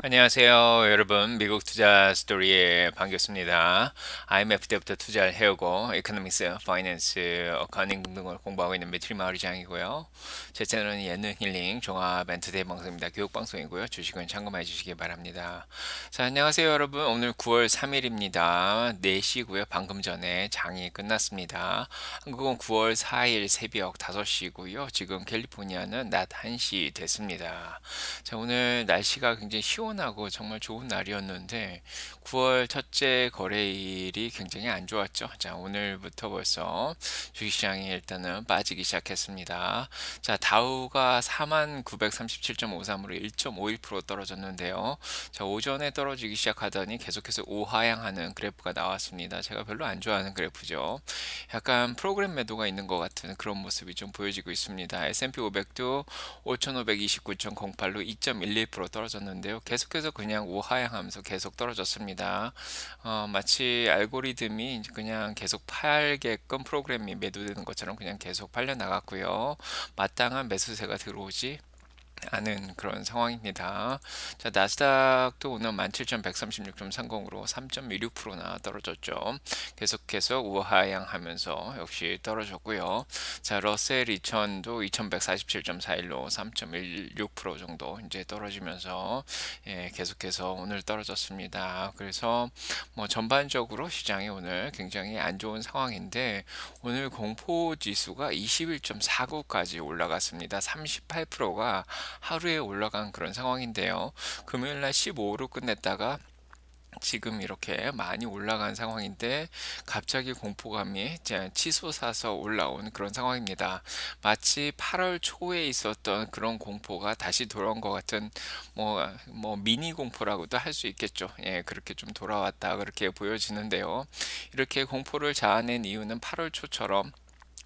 안녕하세요, 여러분. 미국 투자 스토리에 반갑습니다. IMF 때부터 투자를 해오고, 이코노믹스, 파이낸스, 어카운팅 등을 공부하고 있는 매트리 마을장이고요. 제 채널은 예능 힐링 종합 엔터테인 방송입니다. 교육 방송이고요. 주식은 참고해 주시기 바랍니다. 자, 안녕하세요, 여러분. 오늘 9월 3일입니다. 4시고요. 방금 전에 장이 끝났습니다. 한국은 9월 4일 새벽 5시고요. 지금 캘리포니아는 낮 1시 됐습니다. 자, 오늘 날씨가 굉장히 시원하고 정말 좋은 날이었는데 9월 첫째 거래일이 굉장히 안 좋았죠. 자, 오늘부터 벌써 주식시장이 일단은 빠지기 시작했습니다. 자, 다우가 4937.53으로 1.51% 떨어졌는데요. 자, 오전에 떨어지기 시작하더니 계속해서 우하향하는 그래프가 나왔습니다. 제가 별로 안 좋아하는 그래프죠. 약간 프로그램 매도가 있는 것 같은 그런 모습이 좀 보여지고 있습니다. S&P 500도 5529.08로 2.11% 떨어졌는데요. 계속해서 그냥 우하향하면서 계속 떨어졌습니다. 마치 알고리즘이 이제 그냥 계속 팔게끔 프로그램이 매도되는 것처럼 그냥 계속 팔려 나갔고요. 마땅한 매수세가 들어오지 않은 그런 상황입니다. 자, 나스닥도 오늘 17,136.30으로 3.16%나 떨어졌죠. 계속해서 우하향하면서 역시 떨어졌고요. 자, 러셀 2000도 2147.41로 3.16% 정도 이제 떨어지면서 계속해서 오늘 떨어졌습니다. 그래서 뭐 전반적으로 시장이 오늘 굉장히 안 좋은 상황인데 오늘 공포 지수가 21.49까지 올라갔습니다. 38%가 하루에 올라간 그런 상황인데요. 금요일 날 15로 끝냈다가 지금 이렇게 많이 올라간 상황인데 갑자기 공포감이 치솟아서 올라온 그런 상황입니다. 마치 8월 초에 있었던 그런 공포가 다시 돌아온 것 같은 뭐 미니 공포라고도 할 수 있겠죠. 예, 그렇게 좀 돌아왔다 그렇게 보여지는데요. 이렇게 공포를 자아낸 이유는 8월 초처럼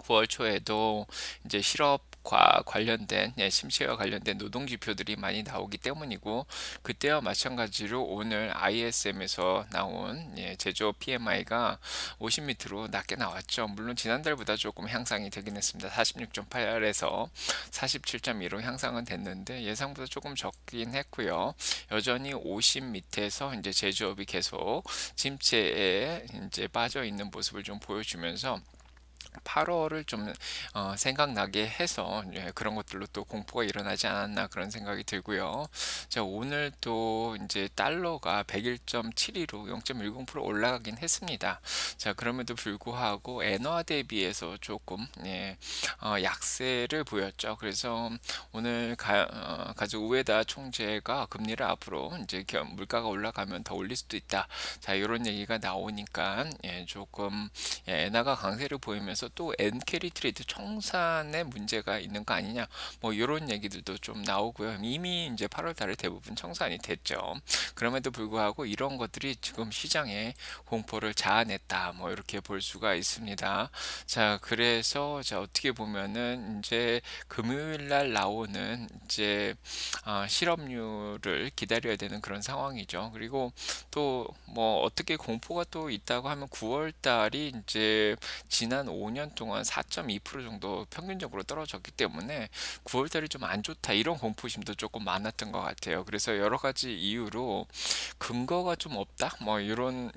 9월 초에도 이제 실업과 관련된 심취와 관련된 노동 지표들이 많이 나오기 때문이고 그때와 마찬가지로 오늘 ISM에서 나온 제조업 PMI가 50 밑으로 낮게 나왔죠. 물론 지난달보다 조금 향상이 되긴 했습니다. 46.8에서 47.2로 향상은 됐는데 예상보다 조금 적긴 했고요. 여전히 50 밑에서 이제 제조업이 계속 침체에 이제 빠져 있는 모습을 좀 보여주면서 8월을 좀 생각나게 해서 그런 것들로 또 공포가 일어나지 않았나 그런 생각이 들고요. 자, 오늘 또 이제 달러가 101.72로 0.10% 올라가긴 했습니다. 자, 그럼에도 불구하고 엔화 대비해서 조금 약세를 보였죠. 그래서 오늘 가족 우에다 총재가 금리를 앞으로 이제 물가가 올라가면 더 올릴 수도 있다. 자, 이런 얘기가 나오니까 조금 엔화가 강세를 보이면서 또 엔캐리 트레이드 청산에 문제가 있는 거 아니냐 뭐 이런 얘기들도 좀 나오고요. 이미 이제 8월 달에 대부분 청산이 됐죠. 그럼에도 불구하고 이런 것들이 지금 시장에 공포를 자아냈다 뭐 이렇게 볼 수가 있습니다. 자, 그래서 자 어떻게 보면은 이제 금요일 날 나오는 이제 실업률을 기다려야 되는 그런 상황이죠. 그리고 또 뭐 어떻게 공포가 또 있다고 하면 9월 달이 이제 지난 5년 동안 4.2% 정도 평균적으로 떨어졌기 때문에 9월 달이 좀 안 좋다 이런 공포심도 조금 많았던 것 같아요. 그래서 여러 가지 이유로 근거가 좀 없다 뭐 이런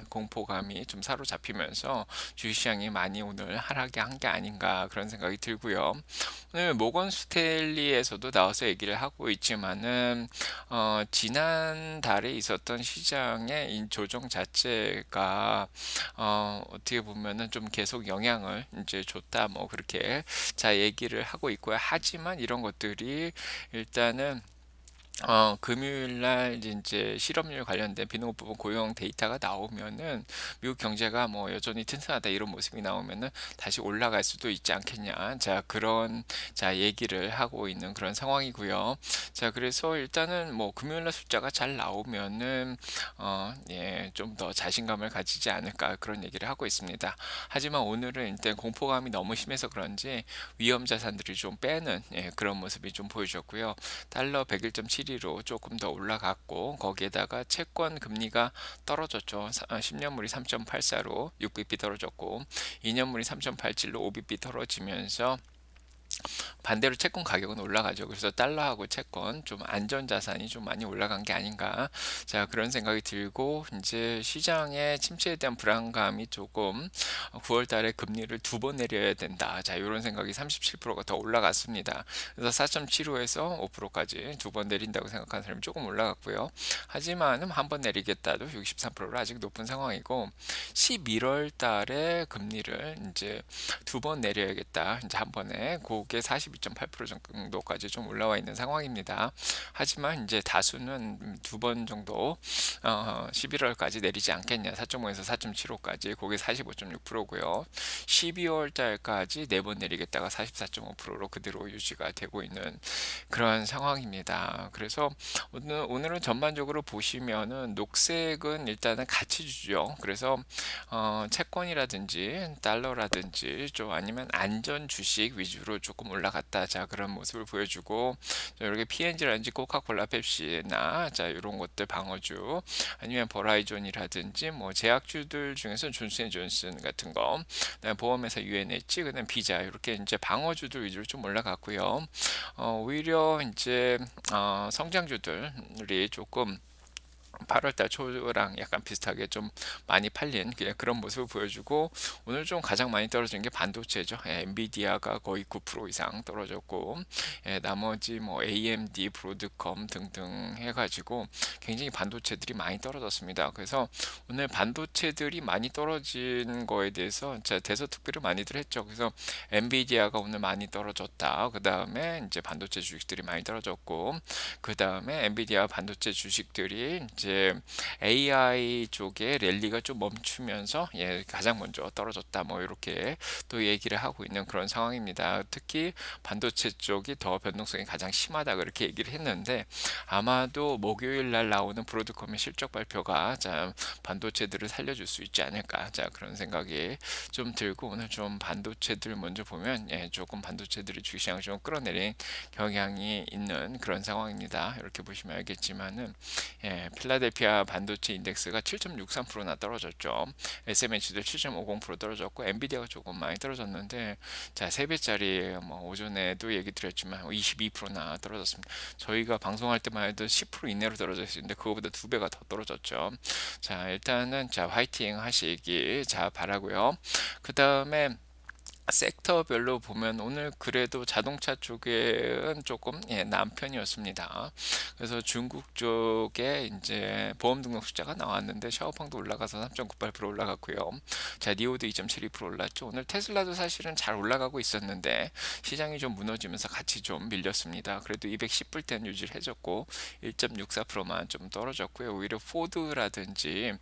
공포감이 좀 사로잡히면서 주식시장이 많이 오늘 하락이 한 게 아닌가 그런 생각이 들고요. 오늘 모건 스탠리에서도 나와서 얘기를 하고 있지만은 지난달에 있었던 시장의 조정 자체가 어떻게 보면은 좀 계속 영향을 이제 줬다 뭐 그렇게 자 얘기를 하고 있고요. 하지만 이런 것들이 일단은 금요일 날 이제 실업률 관련된 비농업 부분 고용 데이터가 나오면은 미국 경제가 뭐 여전히 튼튼하다 이런 모습이 나오면은 다시 올라갈 수도 있지 않겠냐. 자, 그런 얘기를 하고 있는 그런 상황이고요. 자, 그래서 일단은 뭐 금요일 날 숫자가 잘 나오면은 좀 더 자신감을 가지지 않을까 그런 얘기를 하고 있습니다. 하지만 오늘은 일단 공포감이 너무 심해서 그런지 위험 자산들이 좀 빼는 그런 모습이 좀 보여졌고요. 달러 101.72로 조금 더 올라갔고 거기에다가 채권 금리가 떨어졌죠. 10년물이 3.84로 6bp 떨어졌고 2년물이 3.87로 5bp 떨어지면서 반대로 채권 가격은 올라가죠. 그래서 달러하고 채권 좀 안전 자산이 좀 많이 올라간 게 아닌가. 자, 그런 생각이 들고 이제 시장의 침체에 대한 불안감이 조금 9월 달에 금리를 두 번 내려야 된다. 자, 이런 생각이 37%가 더 올라갔습니다. 그래서 4.75에서 5%까지 두 번 내린다고 생각하는 사람이 조금 올라갔고요. 하지만은 한 번 내리겠다도 63%로 아직 높은 상황이고 11월 달에 금리를 이제 두 번 내려야겠다. 이제 한 번에 그게 42.8% 정도까지 좀 올라와 있는 상황입니다. 하지만 이제 다수는 두 번 정도 11월까지 내리지 않겠냐. 4.5에서 4.75까지 그게 45.6%고요. 12월 달까지 네 번 내리겠다가 44.5%로 그대로 유지가 되고 있는 그런 상황입니다. 그래서 오늘은 전반적으로 보시면은 녹색은 일단은 가치주죠. 그래서 채권이라든지 달러라든지 좀 아니면 안전 주식 위주로 조금 올라갔다. 자, 그런 모습을 보여주고 자, 이렇게 P&G라든지 코카콜라, 펩시나 자, 이런 것들 방어주 아니면 버라이존이라든지 뭐 제약주들 중에서 존슨앤존슨 같은 거, 그다음에 보험회사 UNH, 그다음 비자 이렇게 이제 방어주들 위주로 좀 올라갔고요. 오히려 이제 성장주들이 조금 8월달 초랑 약간 비슷하게 좀 많이 팔린 그냥 그런 모습을 보여주고 오늘 좀 가장 많이 떨어진 게 반도체죠. 엔비디아가 거의 9% 이상 떨어졌고 나머지 뭐 AMD, 브로드컴 등등 해가지고 굉장히 반도체들이 많이 떨어졌습니다. 그래서 오늘 반도체들이 많이 떨어진 거에 대해서 제가 대서특필을 많이들 했죠. 그래서 엔비디아가 오늘 많이 떨어졌다. 그 다음에 이제 반도체 주식들이 많이 떨어졌고 그 다음에 엔비디아 반도체 주식들이 이제 AI 쪽에 랠리가 좀 멈추면서 가장 먼저 떨어졌다. 뭐 이렇게 또 얘기를 하고 있는 그런 상황입니다. 특히 반도체 쪽이 더 변동성이 가장 심하다 그렇게 얘기를 했는데 아마도 목요일 날 나오는 브로드컴의 실적 발표가 자, 반도체들을 살려줄 수 있지 않을까. 자, 그런 생각이 좀 들고 오늘 좀 반도체들 먼저 보면 조금 반도체들이 주시장을 좀 끌어내린 경향이 있는 그런 상황입니다. 이렇게 보시면 알겠지만은 필라델피아 반도체 인덱스가 7.63%나 떨어졌죠. SMH도 7.50% 떨어졌고 엔비디아가 조금 많이 떨어졌는데 자, 3배짜리 뭐 오전에도 얘기 드렸지만 22%나 떨어졌습니다. 저희가 방송할 때만 해도 10% 이내로 떨어져 있는데 그거보다 2배가 더 떨어졌죠. 자, 일단은 자, 화이팅 하시기 자 바라고요. 그 다음에 섹터별로 보면 오늘 그래도 자동차 쪽은 조금 남편이었습니다. 그래서 중국 쪽에 이제 보험 등록 숫자가 나왔는데 샤오펑도 올라가서 3.98% 올라갔고요. 자, 니오도 2.72% 올랐죠. 오늘 테슬라도 사실은 잘 올라가고 있었는데 시장이 좀 무너지면서 같이 좀 밀렸습니다. 그래도 210불대는 유지를 해줬고 1.64%만 좀 떨어졌고요. 오히려 포드라든지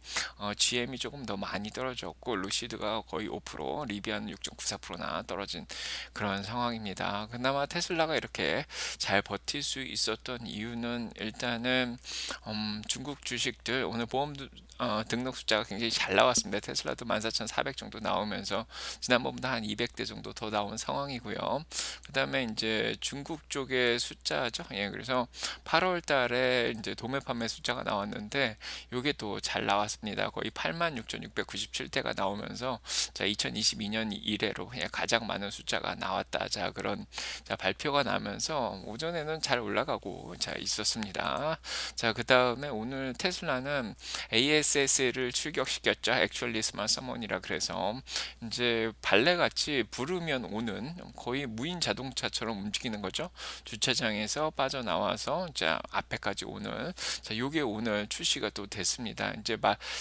GM이 조금 더 많이 떨어졌고 루시드가 거의 5%, 리비아는 6.94%나 떨어진 그런 상황입니다. 그나마 테슬라가 이렇게 잘 버틸 수 있었던 이유는 일단은 중국 주식들 오늘 보험 등록 숫자가 굉장히 잘 나왔습니다. 테슬라도 14,400 정도 나오면서 지난번보다 한 200대 정도 더 나온 상황이고요. 그다음에 이제 중국 쪽의 숫자죠. 그래서 8월 달에 이제 도매 판매 숫자가 나왔는데 이게 또 잘 나왔습니다. 거의 86,697대가 나오면서 자, 2022년 이래로 가장 많은 숫자가 나왔다. 자, 그런 자, 발표가 나면서 오전에는 잘 올라가고 자, 있었습니다. 자, 그다음에 오늘 테슬라는 ASS를 출격시켰죠. Actually Smart Summon이라 그래서 이제 발레같이 부르면 오는 거의 무인 자동차처럼 움직이는 거죠. 주차장에서 빠져나와서 자, 앞에까지 오는 자, 요게 오늘 출시가 또 됐습니다. 이제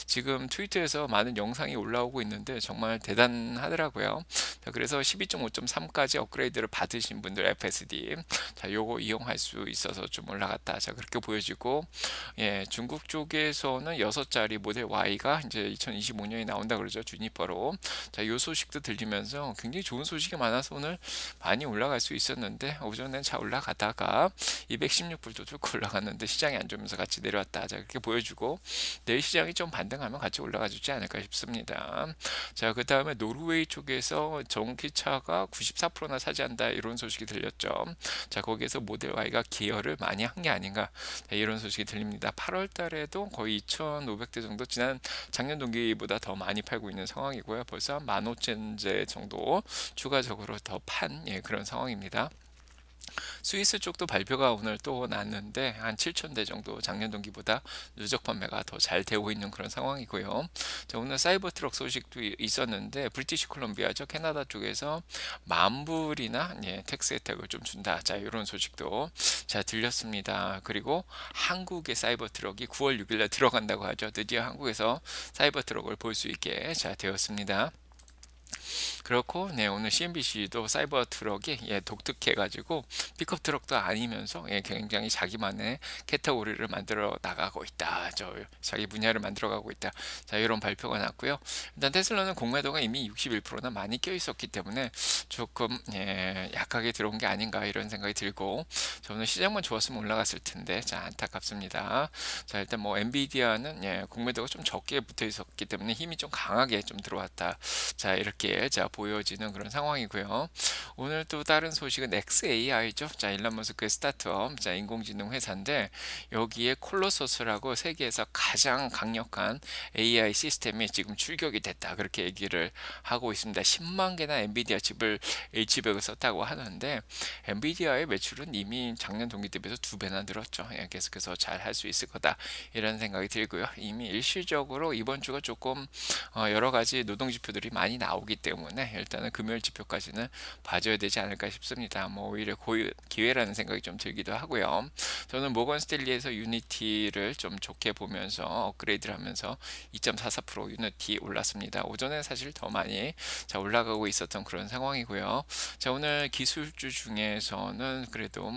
지금 트위터에서 많은 영상이 올라오고 있는데 정말 대단하더라고요. 자, 그래서 12.5.3까지 업그레이드를 받으신 분들 FSD 자, 요거 이용할 수 있어서 좀 올라갔다. 자, 그렇게 보여지고 중국 쪽에서는 6자리 모델 Y가 이제 2025년에 나온다 그러죠. 주니퍼로. 자, 요 소식도 들리면서 굉장히 좋은 소식이 많아서 오늘 많이 올라갈 수 있었는데 오전엔 잘 올라가다가 216불도 쭉 올라갔는데 시장이 안 좋으면서 같이 내려왔다. 자, 그렇게 보여주고 내일 시장이 좀 반등하면 같이 올라가 주지 않을까 싶습니다. 자, 그 다음에 노르웨이 쪽에서 자동기차가 94%나 차지한다 이런 소식이 들렸죠. 자, 거기에서 모델 Y가 기여를 많이 한 게 아닌가, 자, 이런 소식이 들립니다. 8월 달에도 거의 2,500대 정도, 작년 동기보다 더 많이 팔고 있는 상황이고요. 벌써 한 15,000대 정도 추가적으로 더 판, 예, 그런 상황입니다. 스위스 쪽도 발표가 오늘 또 났는데 한 7,000대 정도 작년 동기보다 누적 판매가 더 잘 되고 있는 그런 상황이고요. 자, 오늘 사이버 트럭 소식도 있었는데 브리티시 콜롬비아죠. 캐나다 쪽에서 만 불이나, 예, 텍스 혜택을 좀 준다. 자, 이런 소식도 자 들렸습니다. 그리고 한국의 사이버 트럭이 9월 6일에 들어간다고 하죠. 드디어 한국에서 사이버 트럭을 볼 수 있게 자 되었습니다. 그렇고, 네, 오늘 CNBC도 사이버 트럭이, 예, 독특해가지고 픽업 트럭도 아니면서, 예, 굉장히 자기만의 캐테고리를 만들어 나가고 있다. 자기 분야를 만들어가고 있다. 자, 이런 발표가 났고요. 일단 테슬라는 공매도가 이미 61%나 많이 껴 있었기 때문에 조금, 예, 약하게 들어온 게 아닌가 이런 생각이 들고, 저는 시장만 좋았으면 올라갔을 텐데, 자, 안타깝습니다. 자, 일단 뭐 엔비디아는, 예, 공매도가 좀 적게 붙어 있었기 때문에 힘이 좀 강하게 좀 들어왔다. 자, 이렇게 자 보여지는 그런 상황이고요. 오늘 또 다른 소식은 xAI죠. 자, 일론 머스크의 스타트업, 자, 인공지능 회사인데 여기에 콜로서스라고 세계에서 가장 강력한 AI 시스템이 지금 출격이 됐다. 그렇게 얘기를 하고 있습니다. 10만 개나 엔비디아 칩을 H백을 썼다고 하는데 엔비디아의 매출은 이미 작년 동기 대비해서 2배나 늘었죠. 예, 계속해서 잘 할 수 있을 거다. 이런 생각이 들고요. 이미 일시적으로 이번 주가 조금 여러 가지 노동 지표들이 많이 나오기 때문에 일단은 금요일 지표까지는 봐줘야 되지 않을까 싶습니다. 뭐 오히려 기회라는 생각이 좀 들기도 하고요. 저는 모건 스탠리에서 유니티를 좀 좋게 보면서 업그레이드를 하면서 2.44% 유니티 올랐습니다. 오전에 사실 더 많이 자 올라가고 있었던 그런 상황이고요. 자, 오늘 기술주 중에서는 그래도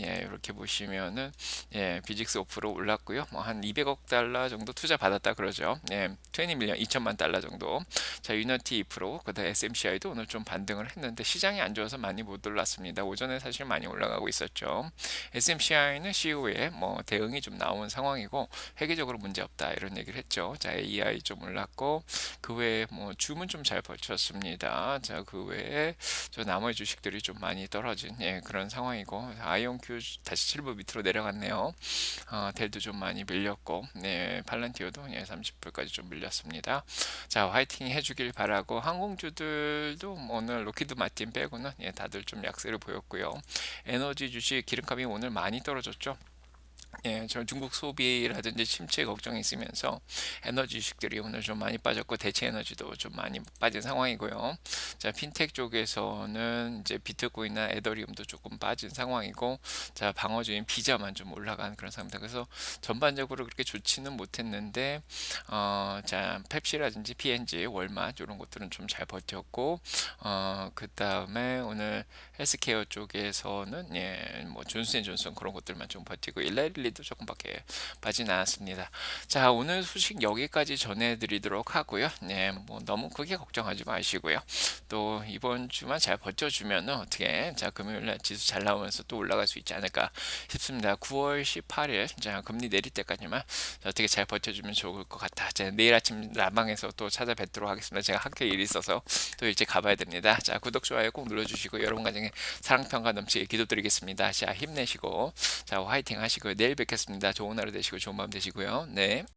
예, 이렇게 보시면은, 예, 비직스 5% 올랐고요. 뭐 한 200억 달러 정도 투자 받았다 그러죠. 예, 20 밀리언 2천만 달러 정도. 자, 유니티 2%, 그다음 SMCI도 오늘 좀 반등을 했는데 시장이 안 좋아서 많이 못 올랐습니다. 오전에 사실 많이 올라가고 있었죠. SMCI는 CEO의 뭐 대응이 좀 나온 상황이고 회계적으로 문제 없다 이런 얘기를 했죠. 자, AI 좀 올랐고 그 외에 뭐 줌은 좀 잘 버텼습니다. 자, 그 외에 저 나머지 주식들이 좀 많이 떨어진, 예, 그런 상황이고 아이온큐 다시 7부 밑으로 내려갔네요. 델도 좀 많이 밀렸고, 네, 팔란티오도, 예, 30불까지 좀 밀렸습니다. 자, 화이팅 해주길 바라고 항공주들도 오늘 로키드 마틴 빼고는, 예, 다들 좀 약세를 보였고요. 에너지 주식 기름값이 오늘 많이 떨어졌죠. 예, 저 중국 소비라든지 침체 걱정이 있으면서 에너지 주식들이 오늘 좀 많이 빠졌고 대체 에너지도 좀 많이 빠진 상황이고요. 자, 핀텍 쪽에서는 이제 비트코인이나 에더리움도 조금 빠진 상황이고, 자, 방어주인 비자만 좀 올라간 그런 상황입니다. 그래서 전반적으로 그렇게 좋지는 못했는데, 자, 펩시라든지 P&G, 월맛 이런 것들은 좀 잘 버텼고, 그 다음에 오늘 헬스케어 쪽에서는, 예, 뭐 존슨앤존슨 그런 것들만 좀 버티고 일라일리도 조금밖에 빠진 않았습니다. 자, 오늘 소식 여기까지 전해드리도록 하고요. 네, 뭐 너무 크게 걱정하지 마시고요. 또 이번 주만 잘 버텨주면 어떻게, 자, 금요일날 지수 잘 나오면서 또 올라갈 수 있지 않을까 싶습니다. 9월 18일, 자, 금리 내릴 때까지만 어떻게 잘 버텨주면 좋을 것 같다. 자, 내일 아침 라방에서 또 찾아뵙도록 하겠습니다. 제가 학교에 일이 있어서 또 일찍 가봐야 됩니다. 자, 구독, 좋아요 꼭 눌러주시고 여러분 가정에 사랑평가 넘치게 기도드리겠습니다. 자, 힘내시고, 자, 화이팅 하시고요. 내일 뵙겠습니다. 좋은 하루 되시고 좋은 밤 되시고요. 네.